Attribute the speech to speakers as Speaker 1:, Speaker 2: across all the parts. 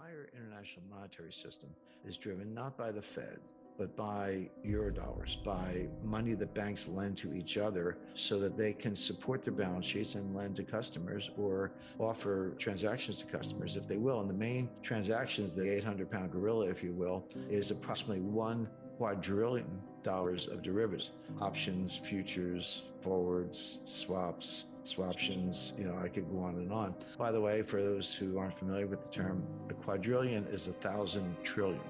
Speaker 1: entire international monetary system is driven not by the Fed, but by Eurodollars, by money that banks lend to each other so that they can support their balance sheets and lend to customers or offer transactions to customers if they will. And the main transactions, the 800-pound gorilla, if you will, is approximately $1 quadrillion of derivatives, options, futures, forwards, swaps, swaptions, I could go on and on. By the way, for those who aren't familiar with the term, a quadrillion is 1,000 trillion.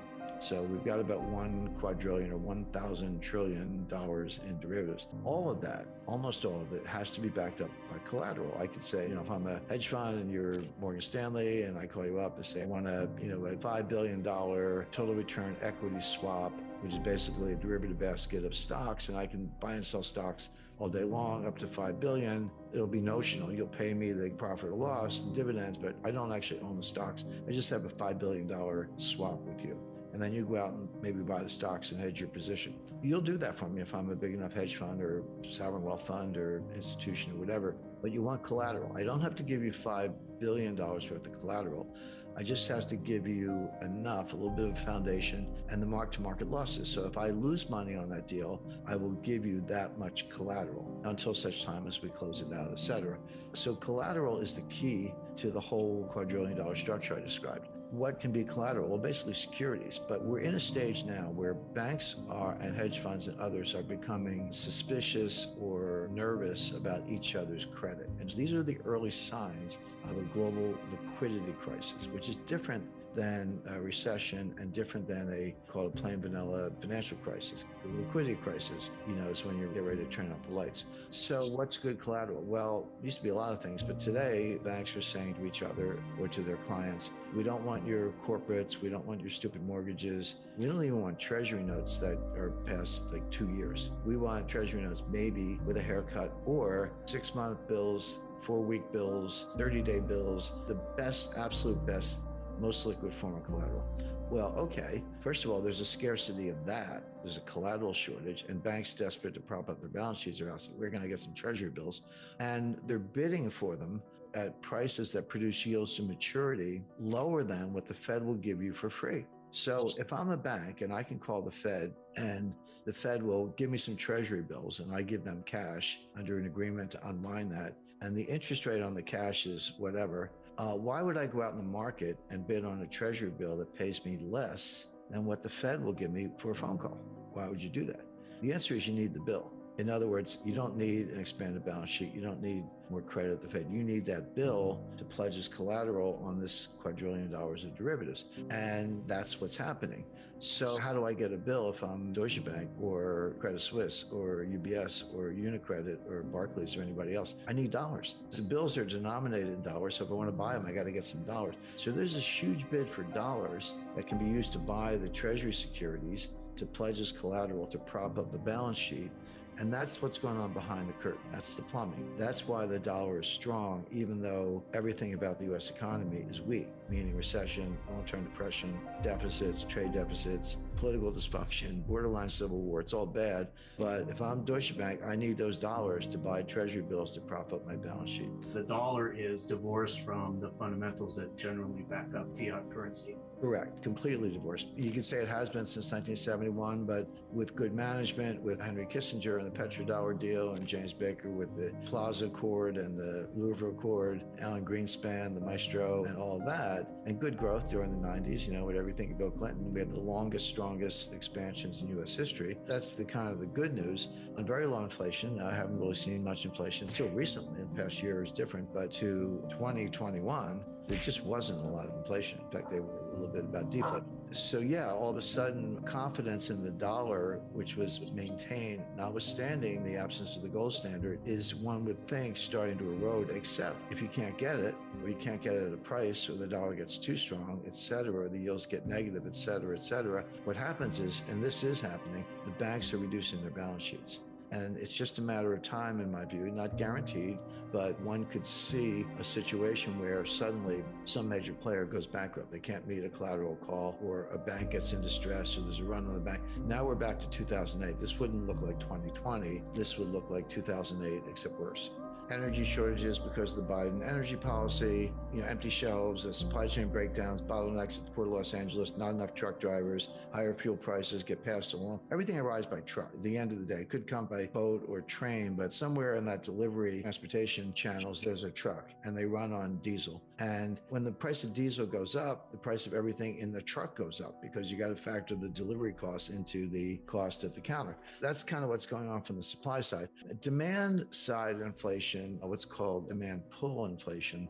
Speaker 1: So we've got about 1 quadrillion or 1,000 trillion dollars in derivatives. All of that, almost all of it, has to be backed up by collateral. I could say, if I'm a hedge fund and you're Morgan Stanley and I call you up and say, I want a $5 billion total return equity swap, which is basically a derivative basket of stocks, and I can buy and sell stocks all day long up to 5 billion. It'll be notional. You'll pay me the profit or loss, the dividends, but I don't actually own the stocks. I just have a $5 billion swap with you. And then you go out and maybe buy the stocks and hedge your position. You'll do that for me if I'm a big enough hedge fund or sovereign wealth fund or institution or whatever. But you want collateral. I don't have to give you $5 billion worth of collateral. I just have to give you enough, a little bit of foundation and the mark-to-market losses. So if I lose money on that deal, I will give you that much collateral until such time as we close it out, et cetera. So collateral is the key to the whole quadrillion-dollar structure I described. What can be collateral? Well, basically securities. But we're in a stage now where banks are, and hedge funds and others are becoming suspicious or nervous about each other's credit. And these are the early signs of a global liquidity crisis, which is different than a recession and different than a plain vanilla financial crisis. The liquidity crisis, is when you get ready to turn off the lights. So what's good collateral? Well, it used to be a lot of things, but today banks are saying to each other or to their clients, we don't want your corporates, we don't want your stupid mortgages. We don't even want treasury notes that are past 2 years. We want treasury notes maybe with a haircut or 6-month bills, 4-week bills, 30-day bills, the best, absolute best, most liquid form of collateral. Well, okay, first of all, there's a scarcity of that. There's a collateral shortage, and banks desperate to prop up their balance sheets are out. We're going to get some treasury bills, and they're bidding for them at prices that produce yields to maturity lower than what the Fed will give you for free. So if I'm a bank and I can call the Fed and the Fed will give me some treasury bills and I give them cash under an agreement to unwind that, and the interest rate on the cash is whatever, why would I go out in the market and bid on a treasury bill that pays me less than what the Fed will give me for a phone call? Why would you do that? The answer is you need the bill. In other words, you don't need an expanded balance sheet. You don't need more credit at the Fed. You need that bill to pledge as collateral on this quadrillion dollars of derivatives. And that's what's happening. So how do I get a bill if I'm Deutsche Bank or Credit Suisse or UBS or UniCredit or Barclays or anybody else? I need dollars. The bills are denominated in dollars. So if I want to buy them, I got to get some dollars. So there's this huge bid for dollars that can be used to buy the treasury securities, to pledge as collateral, to prop up the balance sheet. And that's what's going on behind the curtain. That's the plumbing. That's why the dollar is strong, even though everything about the US economy is weak, meaning recession, long-term depression, deficits, trade deficits, political dysfunction, borderline civil war. It's all bad. But if I'm Deutsche Bank, I need those dollars to buy treasury bills to prop up my balance sheet.
Speaker 2: The dollar is divorced from the fundamentals that generally back up fiat currency.
Speaker 1: Correct. Completely divorced. You could say it has been since 1971, but with good management, with Henry Kissinger and the petrodollar deal, and James Baker with the Plaza Accord and the Louvre Accord, Alan Greenspan, the Maestro, and all of that, and good growth during the 90s, with everything to Bill Clinton. We had the longest, strongest expansions in U.S. history. That's the kind of the good news. On very low inflation, I haven't really seen much inflation until recently. The past year is different, but to 2021, there just wasn't a lot of inflation. In fact, they were a little bit about deflation. So yeah, all of a sudden, confidence in the dollar, which was maintained, notwithstanding the absence of the gold standard, is, one would think, starting to erode, except if you can't get it, or you can't get it at a price, or the dollar gets too strong, et cetera, or the yields get negative, et cetera, et cetera. What happens is, and this is happening, the banks are reducing their balance sheets. And it's just a matter of time, in my view, not guaranteed, but one could see a situation where suddenly some major player goes bankrupt. They can't meet a collateral call, or a bank gets in distress, or there's a run on the bank. Now we're back to 2008. This wouldn't look like 2020. This would look like 2008, except worse. energy shortages because of the Biden energy policy, empty shelves, supply chain breakdowns, bottlenecks at the Port of Los Angeles, not enough truck drivers, higher fuel prices get passed along. Everything arrives by truck. At the end of the day, it could come by boat or train, but somewhere in that delivery transportation channels, there's a truck and they run on diesel. And when the price of diesel goes up, the price of everything in the truck goes up because you got to factor the delivery costs into the cost at the counter. That's kind of what's going on from the supply side. Demand side inflation, what's called demand pull inflation,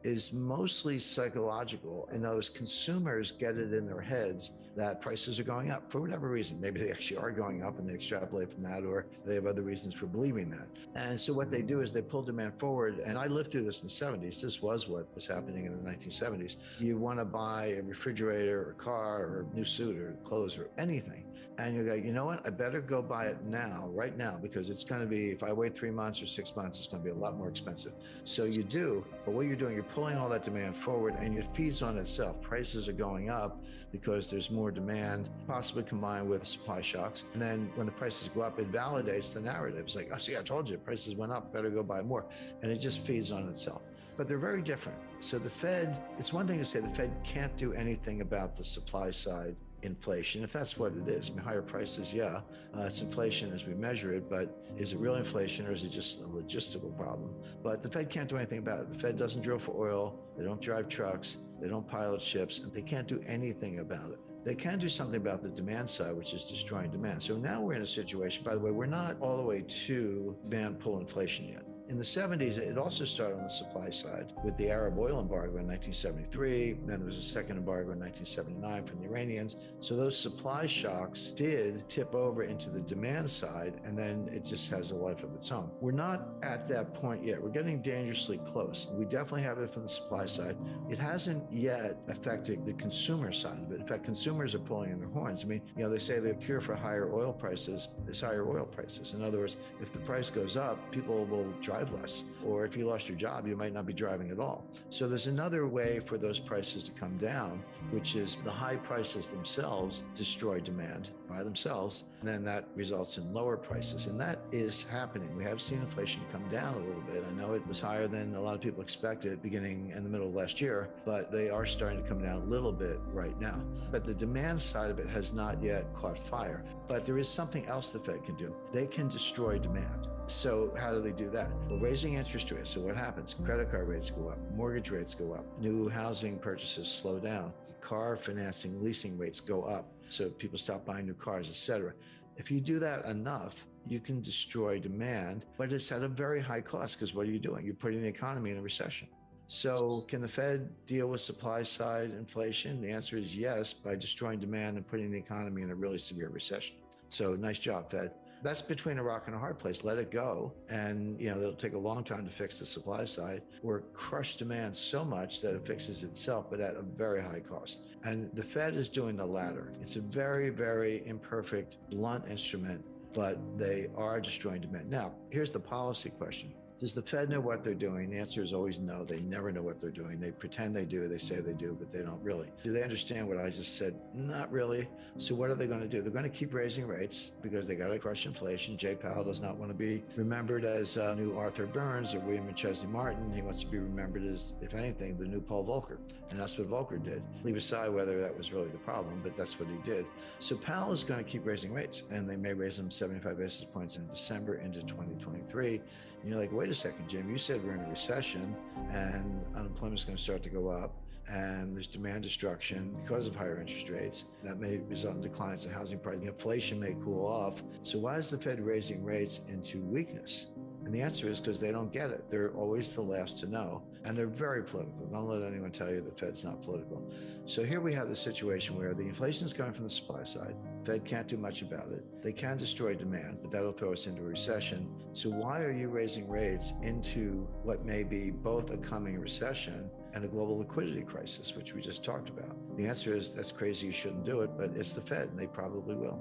Speaker 1: is mostly psychological. And those consumers get it in their heads that prices are going up for whatever reason. Maybe they actually are going up and they extrapolate from that, or they have other reasons for believing that. And so what they do is they pull demand forward. And I lived through this in the 70s. This was what was happening in the 1970s. You want to buy a refrigerator or a car or a new suit or clothes or anything. And you go, you know what? I better go buy it now, right now, because it's going to be, if I wait 3 months or 6 months, it's going to be a lot more expensive. So you do, but what you're doing, you're pulling all that demand forward and it feeds on itself. Prices are going up because there's more demand, possibly combined with supply shocks. And then when the prices go up, it validates the narrative. It's like, oh, see, I told you, prices went up, better go buy more. And it just feeds on itself. But they're very different. So the Fed, it's one thing to say the Fed can't do anything about the supply side inflation, if that's what it is. I mean, higher prices, yeah, it's inflation as we measure it, but is it real inflation or is it just a logistical problem? But the Fed can't do anything about it. The Fed doesn't drill for oil, they don't drive trucks, they don't pilot ships, and they can't do anything about it. They can do something about the demand side, which is destroying demand. So now we're in a situation, by the way, we're not all the way to demand pull inflation yet. In the 70s, it also started on the supply side with the Arab oil embargo in 1973. Then there was a second embargo in 1979 from the Iranians. So those supply shocks did tip over into the demand side, and then it just has a life of its own. We're not at that point yet. We're getting dangerously close. We definitely have it from the supply side. It hasn't yet affected the consumer side of it. In fact, consumers are pulling in their horns. I mean, they say the cure for higher oil prices is higher oil prices. In other words, if the price goes up, people will drive less. Or if you lost your job, you might not be driving at all. So there's another way for those prices to come down, which is the high prices themselves destroy demand by themselves. And then that results in lower prices. And that is happening. We have seen inflation come down a little bit. I know it was higher than a lot of people expected beginning in the middle of last year, but they are starting to come down a little bit right now. But the demand side of it has not yet caught fire. But there is something else the Fed can do. They can destroy demand. So how do they do that? Well, raising interest rates. So what happens? Credit card rates go up, mortgage rates go up, new housing purchases slow down, car financing, leasing rates go up. So people stop buying new cars, etc. If you do that enough, you can destroy demand, but it's at a very high cost because what are you doing? You're putting the economy in a recession. So can the Fed deal with supply side inflation? The answer is yes, by destroying demand and putting the economy in a really severe recession. So nice job, Fed. That's between a rock and a hard place. Let it go. And, it'll take a long time to fix the supply side or crush demand so much that it fixes itself, but at a very high cost. And the Fed is doing the latter. It's a very, very imperfect, blunt instrument, but they are destroying demand. Now, here's the policy question. Does the Fed know what they're doing? The answer is always no. They never know what they're doing. They pretend they do. They say they do, but they don't really. Do they understand what I just said? Not really. So what are they going to do? They're going to keep raising rates because they got to crush inflation. Jay Powell does not want to be remembered as new Arthur Burns or William and Chesley Martin. He wants to be remembered as, if anything, the new Paul Volcker. And that's what Volcker did. Leave aside whether that was really the problem, but that's what he did. So Powell is going to keep raising rates, and they may raise them 75 basis points in December into 2023. And you're like, wait a second, Jim, you said we're in a recession and unemployment is going to start to go up and there's demand destruction because of higher interest rates. That may result in declines in housing prices. Inflation may cool off. So why is the Fed raising rates into weakness? And the answer is because they don't get it. They're always the last to know. And they're very political. Don't let anyone tell you the Fed's not political. So here we have the situation where the inflation is coming from the supply side. Fed can't do much about it. They can destroy demand, but that'll throw us into a recession. So why are you raising rates into what may be both a coming recession and a global liquidity crisis, which we just talked about? The answer is that's crazy. You shouldn't do it, but it's the Fed and they probably will.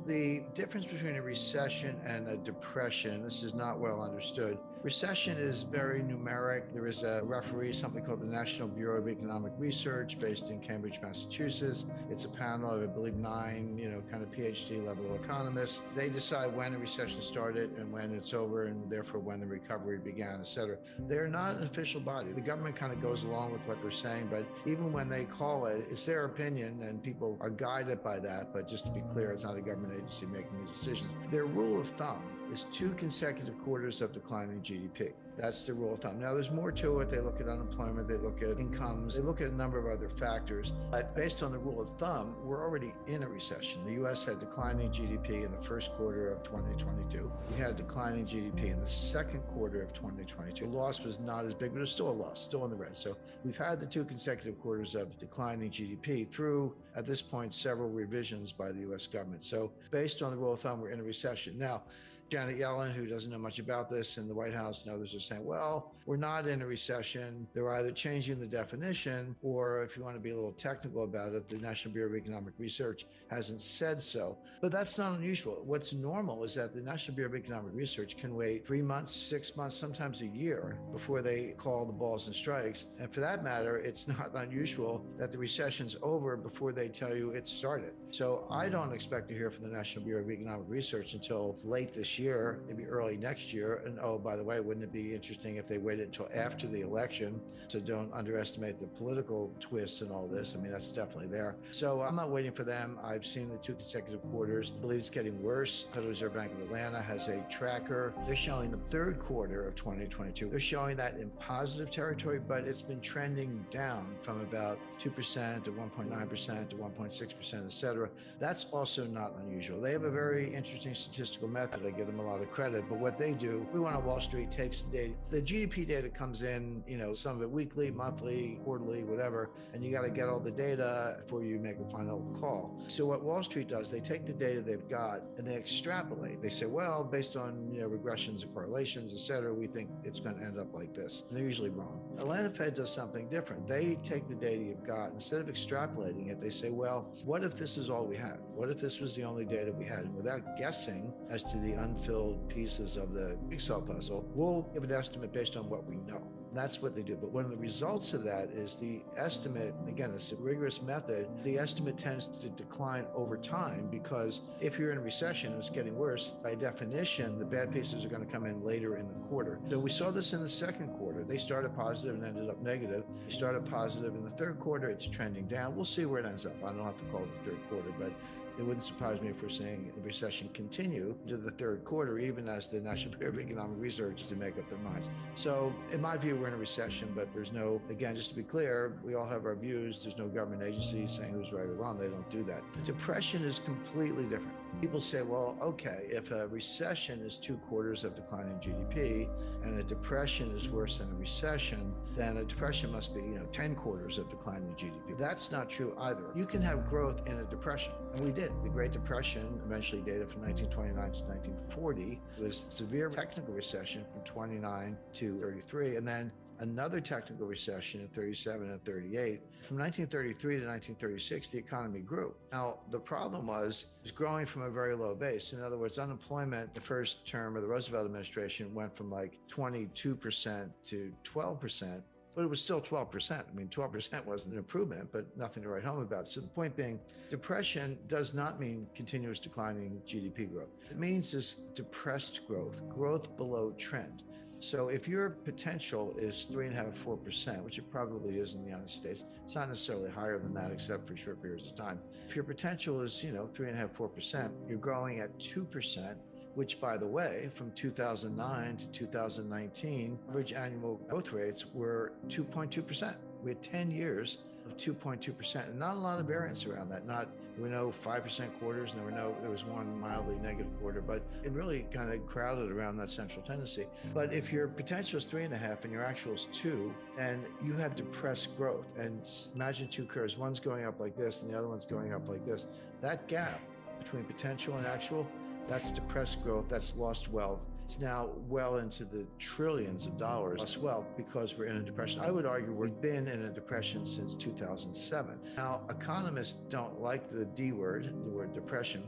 Speaker 1: The difference between a recession and a depression, this is not well understood. Recession is very numeric. There is a referee, something called the National Bureau of Economic Research, based in Cambridge, Massachusetts. It's a panel of, I believe, 9, kind of PhD level economists. They decide when a recession started and when it's over, and therefore when the recovery began, et cetera. They're not an official body. The government kind of goes along with what they're saying, but even when they call it, it's their opinion and people are guided by that. But just to be clear, it's not a government agency making these decisions. Their rule of thumb is 2 consecutive quarters of declining GDP. That's the rule of thumb. Now, there's more to it. They look at unemployment, they look at incomes, they look at a number of other factors. But based on the rule of thumb, we're already in a recession. The U.S. had declining GDP in the first quarter of 2022. We had declining GDP in the second quarter of 2022. The loss was not as big, but it's still a loss, still in the red. So we've had the 2 consecutive quarters of declining GDP through, at this point, several revisions by the U.S. government. So based on the rule of thumb, we're in a recession. Now, Janet Yellen, who doesn't know much about this, in the White House and others are saying, well, we're not in a recession. They're either changing the definition, or if you want to be a little technical about it, the National Bureau of Economic Research hasn't said so. But that's not unusual. What's normal is that the National Bureau of Economic Research can wait 3 months, 6 months, sometimes a year before they call the balls and strikes. And for that matter, it's not unusual that the recession's over before they tell you it started. So I don't expect to hear from the National Bureau of Economic Research until late this year, maybe early next year. And oh, by the way, wouldn't it be interesting if they waited until after the election? So don't underestimate the political twists and all this. I mean, that's definitely there. So I'm not waiting for them. I've seen the 2 consecutive quarters. I believe it's getting worse. The Federal Reserve Bank of Atlanta has a tracker. They're showing the third quarter of 2022. They're showing that in positive territory, but it's been trending down from about 2% to 1.9% to 1.6%, et cetera. That's also not unusual. They have a very interesting statistical method. I give them a lot of credit, but what they do, everyone on Wall Street takes the data. The GDP data comes in, some of it weekly, monthly, quarterly, whatever, and you got to get all the data before you make a final call. So what Wall Street does, they take the data they've got and they extrapolate. They say, well, based on regressions and correlations, et cetera, we think it's going to end up like this. And they're usually wrong. Atlanta Fed does something different. They take the data you've got, instead of extrapolating it, they say, well, what if this is all we had? What if this was the only data we had? And without guessing as to the unfilled pieces of the jigsaw puzzle, we'll give an estimate based on what we know. That's what they do. But one of the results of that is the estimate, again, it's a rigorous method, the estimate tends to decline over time, because if you're in a recession and it's getting worse, by definition, the bad pieces are going to come in later in the quarter. So we saw this in the second quarter. They started positive and ended up negative. They started positive in the third quarter. It's trending down. We'll see where it ends up. I don't have to call it the third quarter, but it wouldn't surprise me if we're seeing the recession continue to the third quarter, even as the National Bureau of Economic Research to make up their minds. So in my view, we're in a recession, but there's no, again, just to be clear, we all have our views. There's no government agency saying who's right or wrong. They don't do that. Depression is completely different. People say, well, okay, if a recession is 2 quarters of declining GDP and a depression is worse than a recession, then a depression must be, 10 quarters of declining GDP. That's not true either. You can have growth in a depression, and we did. The Great Depression, eventually dated from 1929 to 1940, was severe technical recession from 29 to 33, and then another technical recession in 37 and 38. From 1933 to 1936, the economy grew. Now, the problem was it was growing from a very low base. In other words, unemployment, the first term of the Roosevelt administration, went from like 22% to 12%. But it was still 12%. I mean, 12% wasn't an improvement, but nothing to write home about. So the point being, depression does not mean continuous declining GDP growth. It means is depressed growth below trend. So if your potential is 3.5%, 4%, which it probably is in the United States, it's not necessarily higher than that, except for short periods of time. If your potential is, 3.5%, 4%, you're growing at 2%, which, by the way, from 2009 to 2019, average annual growth rates were 2.2%. We had 10 years of 2.2%, and not a lot of variance around that. There were no 5% quarters, there was one mildly negative quarter, but it really kind of crowded around that central tendency. But if your potential is 3.5 and your actual is 2, and you have depressed growth, and imagine 2 curves, one's going up like this and the other one's going up like this, that gap between potential and actual, that's depressed growth, that's lost wealth. It's now well into the trillions of dollars lost wealth because we're in a depression. I would argue we've been in a depression since 2007. Now, economists don't like the D word, the word depression,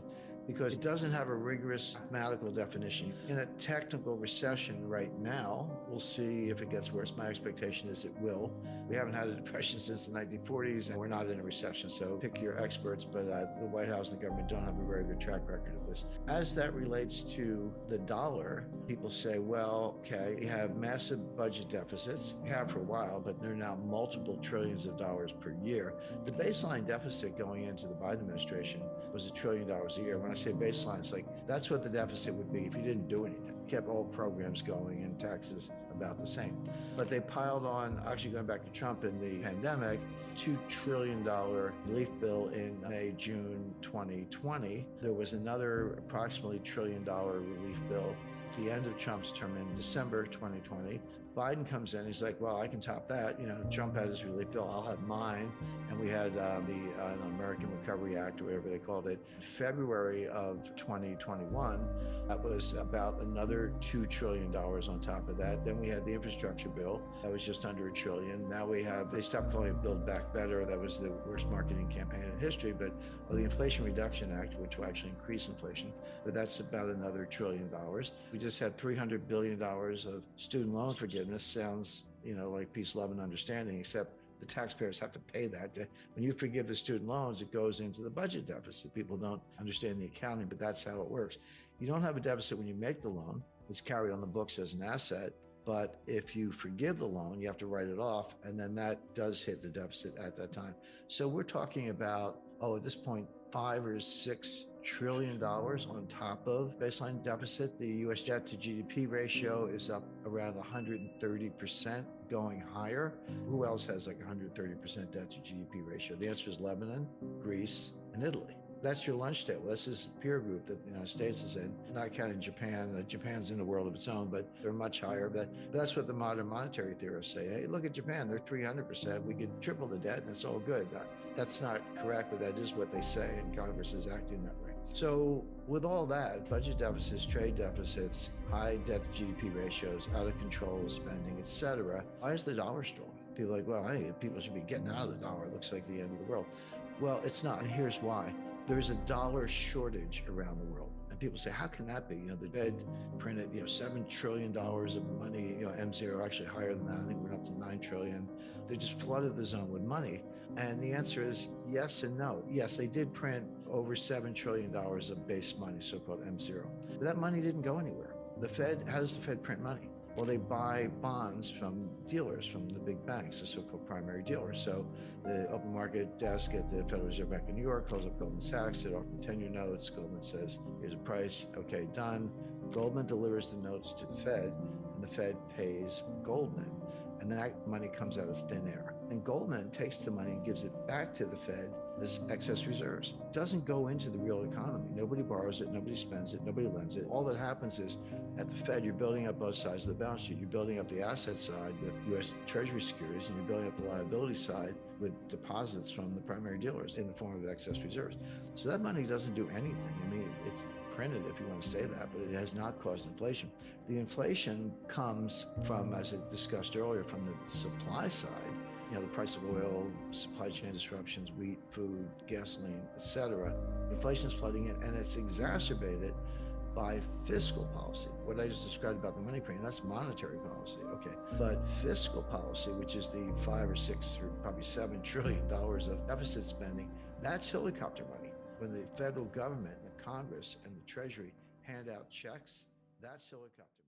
Speaker 1: because it doesn't have a rigorous mathematical definition. In a technical recession right now, we'll see if it gets worse. My expectation is it will. We haven't had a depression since the 1940s, and we're not in a recession. So pick your experts, but the White House and the government don't have a very good track record of this. As that relates to the dollar, people say, well, okay, you have massive budget deficits. You have for a while, but they're now multiple trillions of dollars per year. The baseline deficit going into the Biden administration was $1 trillion a year. When I say baseline, it's like that's what the deficit would be if you didn't do anything. Kept all programs going and taxes about the same. But they piled on, actually going back to Trump in the pandemic, $2 trillion relief bill in May, June 2020. There was another approximately $1 trillion relief bill at the end of Trump's term in December 2020. Biden comes in, he's like, well, I can top that. You know, Trump had his relief bill, I'll have mine. And we had the American Recovery Act, or whatever they called it, February of 2021. That was about another $2 trillion on top of that. Then we had the infrastructure bill. That was just under $1 trillion. Now we have, they stopped calling it Build Back Better. That was the worst marketing campaign in history. But the Inflation Reduction Act, which will actually increase inflation, but that's about another $1 trillion. We just had $300 billion of student loan forgiveness. Sounds, you know, like peace, love, and understanding, except the taxpayers have to pay that. When you forgive the student loans, it goes into the budget deficit. People don't understand the accounting, but that's how it works. You don't have a deficit when you make the loan. It's carried on the books as an asset. But if you forgive the loan, you have to write it off. And then that does hit the deficit at that time. So we're talking about, at this point, $5 or $6 trillion on top of baseline deficit. The U.S. debt to GDP ratio is up around 130%, going higher. Who else has like 130% debt to GDP ratio? The answer is Lebanon, Greece, and Italy. That's your lunch table. This is the peer group that the United States is in, not counting Japan. Japan's in a world of its own, but they're much higher. But that's what the modern monetary theorists say. Hey, look at Japan. They're 300%. We could triple the debt and it's all good. That's not correct, but that is what they say, and Congress is acting that way. So with all that, budget deficits, trade deficits, high debt to GDP ratios, out of control spending, et cetera, why is the dollar strong? People are like, well, hey, people should be getting out of the dollar. It looks like the end of the world. Well, it's not, and here's why. There's a dollar shortage around the world. And people say, how can that be? You know, the Fed printed, $7 trillion of money, M0 actually higher than that. I think we're up to 9 trillion. They just flooded the zone with money. And the answer is yes and no. Yes, they did print over $7 trillion of base money, so-called M0. But that money didn't go anywhere. The Fed, how does the Fed print money? Well, they buy bonds from dealers, from the big banks, the so-called primary dealers. So the open market desk at the Federal Reserve Bank of New York calls up Goldman Sachs, they offer 10-year notes. Goldman says, here's a price, okay, done. Goldman delivers the notes to the Fed, and the Fed pays Goldman. And that money comes out of thin air. And Goldman takes the money and gives it back to the Fed as excess reserves. It doesn't go into the real economy. Nobody borrows it, nobody spends it, nobody lends it. All that happens is at the Fed, you're building up both sides of the balance sheet. You're building up the asset side with U.S. Treasury securities, and you're building up the liability side with deposits from the primary dealers in the form of excess reserves. So that money doesn't do anything. I mean, it's printed, if you want to say that, but it has not caused inflation. The inflation comes from, as I discussed earlier, from the supply side. The price of oil, supply chain disruptions, wheat, food, gasoline, etc. Inflation is flooding in, and it's exacerbated by fiscal policy. What I just described about the money printing, that's monetary policy, okay. But fiscal policy, which is the 5 or 6 or probably $7 trillion of deficit spending, that's helicopter money. When the federal government, the Congress, and the Treasury hand out checks, that's helicopter.